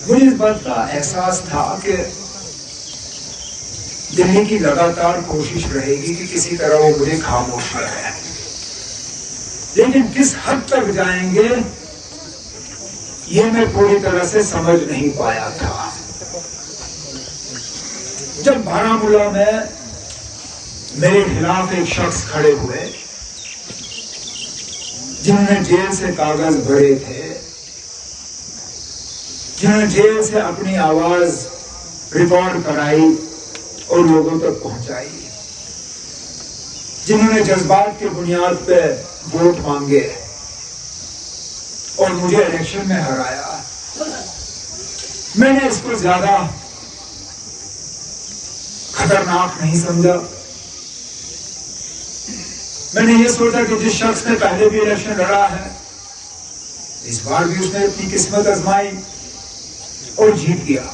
मुझे इस बात का एहसास था कि दिल्ली की लगातार कोशिश रहेगी कि किसी तरह वो मुझे खामोश रहे, लेकिन किस हद तक जाएंगे ये मैं पूरी तरह से समझ नहीं पाया था। जब बारामूला में मेरे खिलाफ एक शख्स खड़े हुए जिन्होंने जेल से कागज भरे थे, जिन्होंने जेल से अपनी आवाज रिकॉर्ड कराई और लोगों तक पहुंचाई, जिन्होंने जज्बात की बुनियाद पे वोट मांगे और मुझे इलेक्शन में हराया, मैंने इसको ज्यादा खतरनाक नहीं समझा। मैंने ये सोचा कि जिस शख्स ने पहले भी इलेक्शन लड़ा है, इस बार भी उसने अपनी किस्मत आजमाई और जीत गया,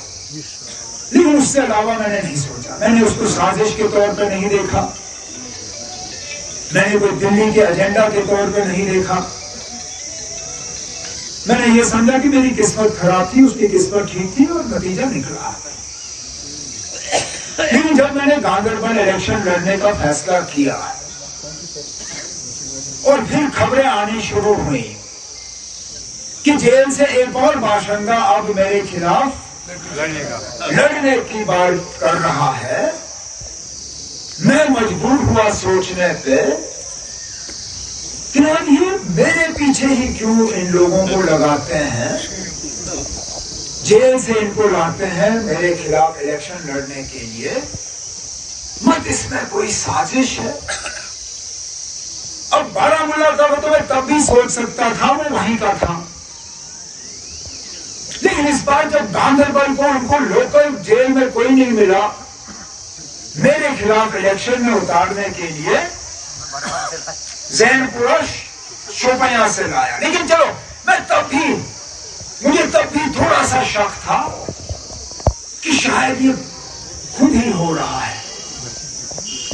लेकिन उससे अलावा मैंने नहीं सोचा। मैंने उसको साजिश के तौर पर नहीं देखा, मैंने कोई दिल्ली के एजेंडा के तौर पर नहीं देखा। मैंने ये समझा कि मेरी किस्मत खराब थी, उसकी किस्मत ठीक थी और नतीजा निकला। लेकिन जब मैंने गांधरबल इलेक्शन लड़ने का फैसला किया और फिर खबरें आनी शुरू हुई कि जेल से एक और बाशिंदा अब मेरे खिलाफ लड़ने की बात कर रहा है, मैं मजबूर हुआ सोचने पे कि यार ये मेरे पीछे ही क्यों इन लोगों को लगाते हैं, जेल से इनको लाते हैं मेरे खिलाफ इलेक्शन लड़ने के लिए, मत इसमें कोई साजिश है। अब बारामूला का तो मैं तब भी सोच सकता था, वो वहीं का था, लेकिन इस बार जब गांधरबल को उनको लोकल जेल में कोई नहीं मिला मेरे खिलाफ इलेक्शन में उतारने के लिए, जैन पुरुष शोपियां से लाया। लेकिन चलो, मुझे तब भी थोड़ा सा शक था कि शायद ये खुद ही हो रहा है,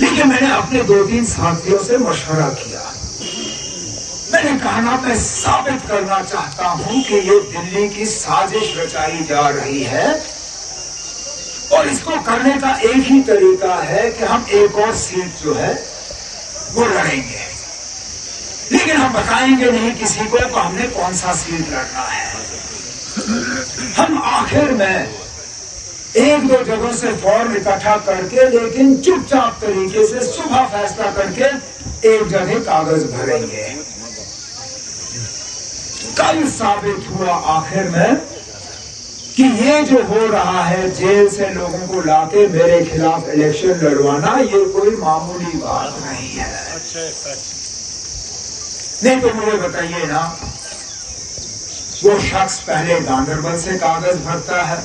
लेकिन मैंने अपने 2-3 साथियों से मशवरा किया। मैंने कहा ना, मैं साबित करना चाहता हूं कि ये दिल्ली की साजिश रचाई जा रही है और इसको करने का एक ही तरीका है कि हम एक और सीट जो है वो लड़ेंगे, लेकिन हम बताएंगे नहीं किसी को कि हमने कौन सा सीट लड़ना है। हम आखिर में 1-2 जगहों से फॉर्म इकट्ठा करके, लेकिन चुपचाप तरीके से सुबह फैसला करके एक जगह कागज भरेंगे। कल साबित हुआ आखिर में कि ये जो हो रहा है, जेल से लोगों को लाके मेरे खिलाफ इलेक्शन लड़वाना, ये कोई मामूली बात नहीं है। नहीं तो मुझे बताइए ना, वो शख्स पहले गांधरबल से कागज भरता है,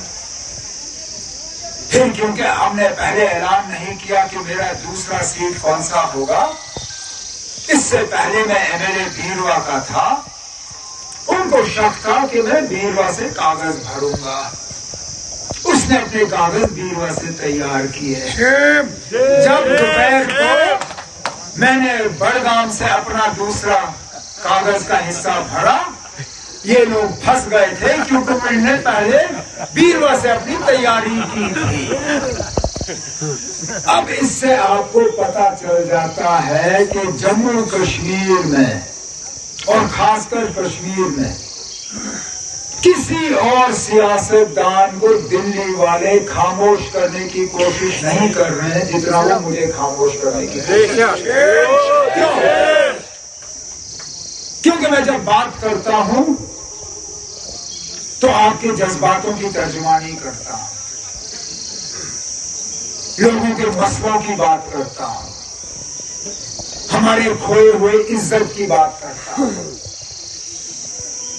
फिर क्योंकि हमने पहले ऐलान नहीं किया कि मेरा दूसरा सीट कौन सा होगा, इससे पहले मैं एमएलए बीरवा का था, उनको शक था कि मैं बीरवा से कागज भरूंगा। उसने अपने कागज बीरवा से तैयार किए। जब दोपहर को मैंने बड़गाम से अपना दूसरा कागज का हिस्सा भरा, ये लोग फंस गए थे क्योंकि मैंने पहले बीरवा से अपनी तैयारी की थी। अब इससे आपको पता चल जाता है कि जम्मू कश्मीर में और खासकर कश्मीर में किसी और सियासतदान को दिल्ली वाले खामोश करने की कोशिश नहीं कर रहे हैं जितना वो मुझे खामोश करने की कोशिश। क्यों? क्योंकि मैं जब बात करता हूं तो आपके जज्बातों की तर्जुमानी करता हूं, लोगों के मसलों की बात करता हूं, हमारे खोए हुए इज्जत की बात करता हूं।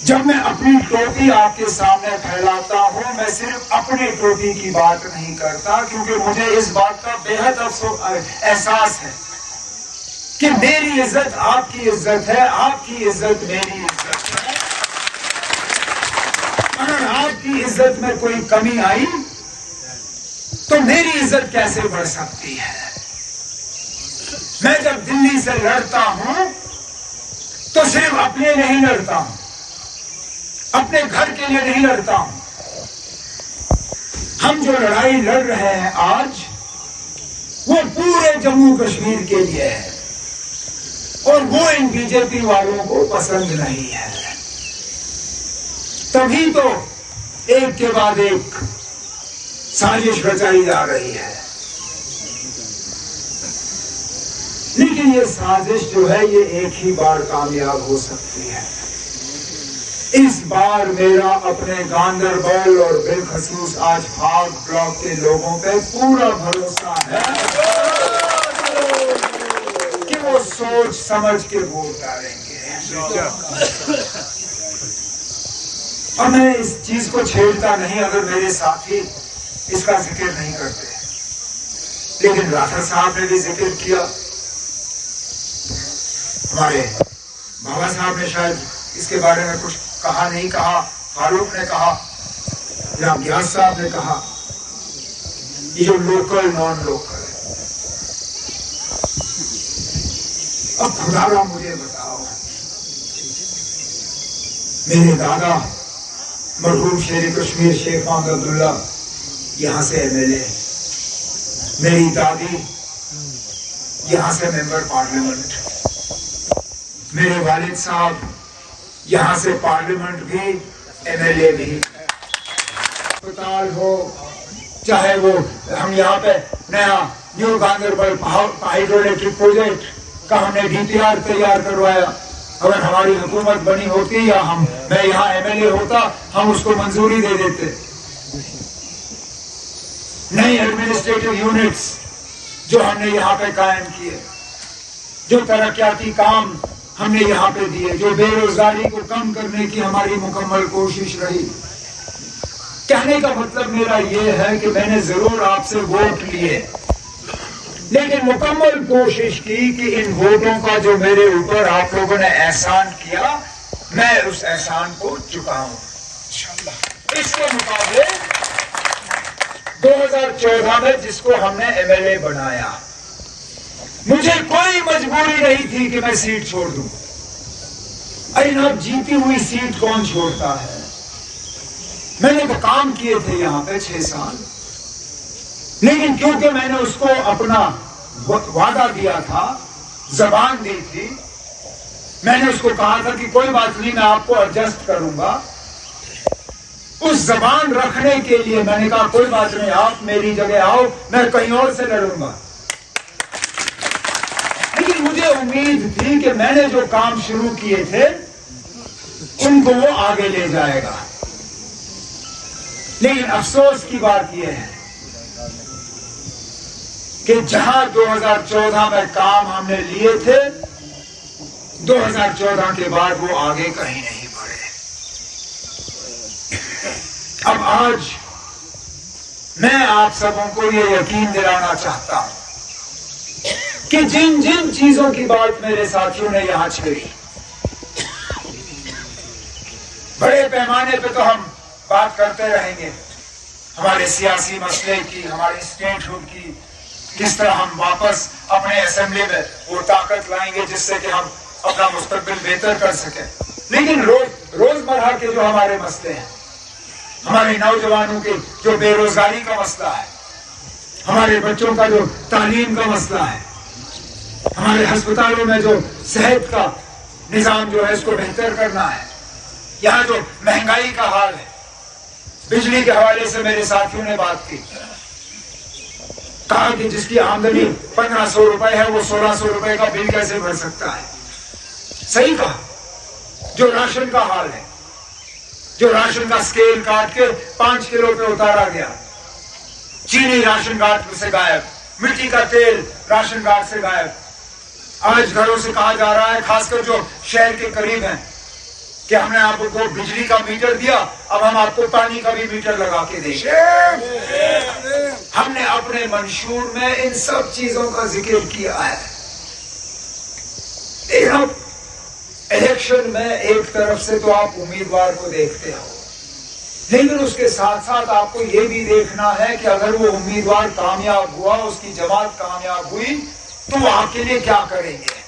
जब मैं अपनी टोपी आपके सामने फैलाता हूं, मैं सिर्फ अपनी टोपी की बात नहीं करता, क्योंकि मुझे इस बात का बेहद एहसास है कि मेरी इज्जत आपकी इज्जत है, आपकी इज्जत मेरी इज्जत है। अगर आपकी इज्जत में कोई कमी आई तो मेरी इज्जत कैसे बढ़ सकती है? मैं जब दिल्ली से लड़ता हूं तो सिर्फ अपने नहीं लड़ता हूं, अपने घर के लिए नहीं लड़ता हूं। हम जो लड़ाई लड़ रहे हैं आज, वो पूरे जम्मू कश्मीर के लिए है और वो इन बीजेपी वालों को पसंद नहीं है। तभी तो एक के बाद एक साजिश रचाई जा रही है। लेकिन ये साजिश जो है ये एक ही बार कामयाब हो सकती है। इस बार मेरा अपने गांदरबल और बिलखसूस आज भाग ब्लॉक के लोगों पे पूरा भरोसा है कि वो सोच समझ के वोट डालेंगे। और मैं इस चीज को छेड़ता नहीं अगर मेरे साथी इसका जिक्र नहीं करते। लेकिन राठौर साहब ने भी जिक्र किया, हमारे बाबा साहब ने शायद इसके बारे में कुछ कहा नहीं कहा, फारूक ने कहा या ग्यास साहब ने कहा, ये जो लोकल नॉन लोकल है। अब खुदारा मुझे बताओ, मेरे दादा मरहूम शेर कश्मीर शेख मोहम्मद अब्दुल्ला यहां से एमएलए, मेरी दादी यहां से मेंबर पार्लियामेंट, मेरे वालिद साहब यहां से पार्लियामेंट भी एमएलए भी। अस्पताल हो चाहे वो हम यहाँ पे नया new Ganderbal hydro electric project का हमने डीपीआर तैयार करवाया। अगर हमारी हुकूमत बनी होती या मैं यहाँ एमएलए होता, हम उसको मंजूरी दे देते। नई एडमिनिस्ट्रेटिव यूनिट्स जो हमने यहाँ पे कायम किए, जो तरक्याती काम हमने यहाँ पे दिए, जो बेरोजगारी को कम करने की हमारी मुकम्मल कोशिश रही। कहने का मतलब मेरा ये है कि मैंने जरूर आपसे वोट लिए, लेकिन मुकम्मल कोशिश की कि इन वोटों का जो मेरे ऊपर आप लोगों ने एहसान किया, मैं उस एहसान को चुकाऊं। इसके मुकाबले 2014 में जिसको हमने एमएलए बनाया, मुझे कोई मजबूरी नहीं थी कि मैं सीट छोड़ दूं। अरे अब जीती हुई सीट कौन छोड़ता है? मैंने तो काम किए थे यहां पे 6 साल, लेकिन क्योंकि मैंने उसको अपना वादा दिया था, जबान दी थी, मैंने उसको कहा था कि कोई बात नहीं, मैं आपको एडजस्ट करूंगा। उस जबान रखने के लिए मैंने कहा कोई बात नहीं, आप मेरी जगह आओ, मैं कहीं और से लड़ूंगा। लेकिन मुझे उम्मीद थी कि मैंने जो काम शुरू किए थे उनको वो आगे ले जाएगा। लेकिन अफसोस की बात यह है कि जहां 2014 में काम हमने लिए थे, 2014 के बाद वो आगे कहीं नहीं बढ़े। अब आज मैं आप सबों को ये यकीन दिलाना चाहता हूं कि जिन जिन चीजों की बात मेरे साथियों ने यहां छेड़ी, बड़े पैमाने पे तो हम बात करते रहेंगे हमारे सियासी मसले की, हमारी स्टेटहुड की, किस तरह हम वापस अपने असेंबली में वो ताकत लाएंगे जिससे कि हम अपना मुस्तकबिल बेहतर कर सकें। लेकिन रोजमर्रा के जो हमारे मसले हैं, हमारे नौजवानों के जो बेरोजगारी का मसला है, हमारे बच्चों का जो तालीम का मसला है, हमारे अस्पतालों में जो सेहत का निजाम जो है इसको बेहतर करना है, यहाँ जो महंगाई का हाल है, बिजली के हवाले से मेरे साथियों ने बात की, कहा कि जिसकी आमदनी 1500 रुपए है वो 1600 रुपए का बिल कैसे भर सकता है। सही कहा। जो राशन का हाल है, जो राशन का स्केल काट के 5 किलो पे उतारा गया, चीनी राशन कार्ड से गायब, मिट्टी का तेल राशन कार्ड से गायब। आज घरों से कहा जा रहा है, खासकर जो शहर के करीब हैं, कि हमने आपको बिजली का मीटर दिया, अब हम आपको पानी का भी मीटर लगा के देंगे। हमने अपने मंशूर में इन सब चीजों का जिक्र किया है। अब इलेक्शन में एक तरफ से तो आप उम्मीदवार को देखते हो, लेकिन उसके साथ साथ आपको ये भी देखना है कि अगर वो उम्मीदवार कामयाब हुआ, उसकी जमात कामयाब हुई, तो वो आपके लिए क्या करेंगे।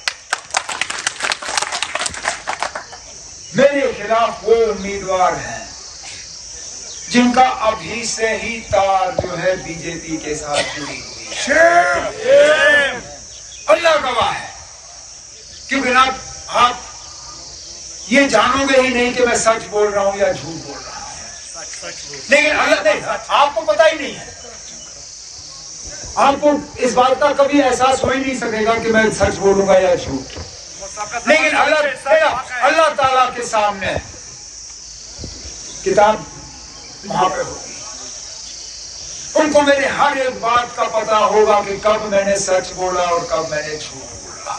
मेरे खिलाफ वो उम्मीदवार हैं जिनका अभी से ही तार जो है बीजेपी के साथ जुड़ी हुई है। अल्लाह गवाह है, क्योंकि ना आप ये जानोगे ही नहीं कि मैं सच बोल रहा हूं या झूठ बोल रहा हूं। लेकिन अल्लाह नहीं, आपको पता ही नहीं है, आपको इस बात का कभी एहसास हो ही नहीं सकेगा कि मैं सच बोलूंगा या झूठ। लेकिन अल्लाह ताला के सामने किताब वहां पे होगी, उनको मेरे हर एक बात का पता होगा कि कब मैंने सच बोला और कब मैंने झूठ बोला।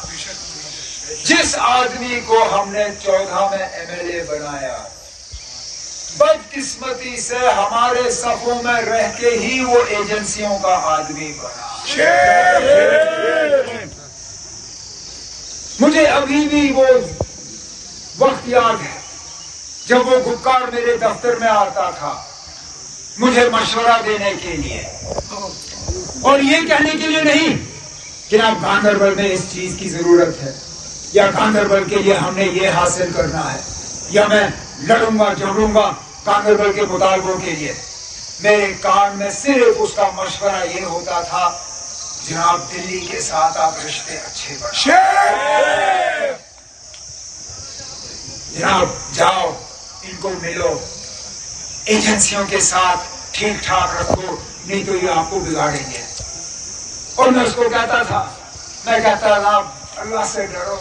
जिस आदमी को हमने 14 में एमएलए बनाया, बदकिस्मती से हमारे सफों में रह के ही वो एजेंसियों का आदमी बना। मुझे अभी भी वो वक्त याद है जब वो गुप्कार मेरे दफ्तर में आता था मुझे मशवरा देने के लिए, और ये कहने के लिए नहीं कि आप गांधरबल में इस चीज की जरूरत है या गांधरबल के लिए हमने ये हासिल करना है या मैं लड़ूंगा झगड़ूंगा गांधरबल के मुतालबों के लिए। मेरे कान में सिर्फ उसका मशवरा ये होता था, जनाब दिल्ली के साथ आप रिश्ते अच्छे बनाओ, जनाब जाओ इनको मिलो, एजेंसियों के साथ ठीक ठाक रखो, नहीं तो ये आपको बिगाड़ेंगे। और मैं उसको कहता था, मैं कहता था अल्लाह से डरो,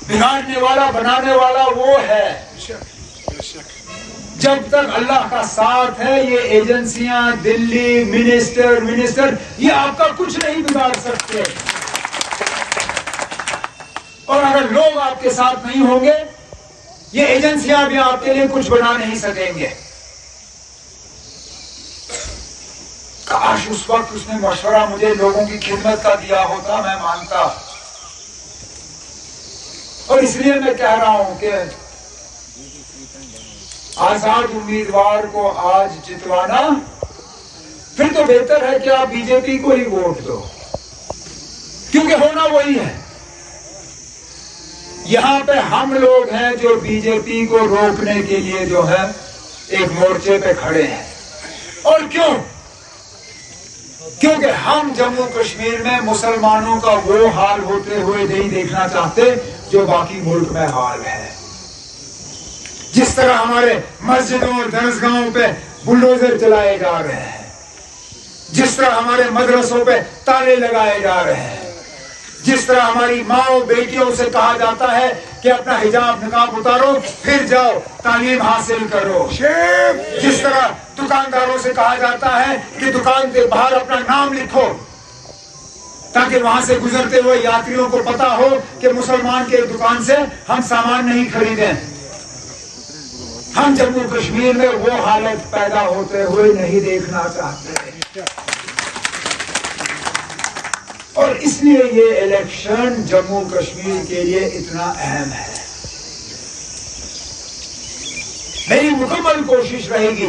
बिगाड़ने वाला बनाने वाला वो है। जब तक अल्लाह का साथ है ये एजेंसियां, दिल्ली, मिनिस्टर ये आपका कुछ नहीं बिगाड़ सकते। और अगर लोग आपके साथ नहीं होंगे ये एजेंसियां भी आपके लिए कुछ बना नहीं सकेंगे। काश उस वक्त उसने मशवरा मुझे लोगों की खिदमत का दिया होता, मैं मानता। और इसलिए मैं कह रहा हूं कि आजाद उम्मीदवार को आज जितवाना, फिर तो बेहतर है कि आप बीजेपी को ही वोट दो, क्योंकि होना वही है। यहां पे हम लोग हैं जो बीजेपी को रोकने के लिए जो है एक मोर्चे पे खड़े हैं। और क्यों? क्योंकि हम जम्मू कश्मीर में मुसलमानों का वो हाल होते हुए नहीं देखना चाहते जो बाकी मुल्क में हाल है। जिस तरह हमारे मस्जिदों और दरसगाहों पे बुलडोजर चलाए जा रहे हैं, जिस तरह हमारे मदरसों पे ताले लगाए जा रहे हैं, जिस तरह हमारी माओ बेटियों से कहा जाता है कि अपना हिजाब निकाब उतारो फिर जाओ तालीम हासिल करो, जिस तरह दुकानदारों से कहा जाता है कि दुकान के बाहर अपना नाम लिखो ताकि वहां से गुजरते हुए यात्रियों को पता हो कि मुसलमान के दुकान से हम सामान नहीं खरीदें, हम जम्मू कश्मीर में वो हालत पैदा होते हुए नहीं देखना चाहते। और इसलिए ये इलेक्शन जम्मू कश्मीर के लिए इतना अहम है। मेरी मुकम्मल कोशिश रहेगी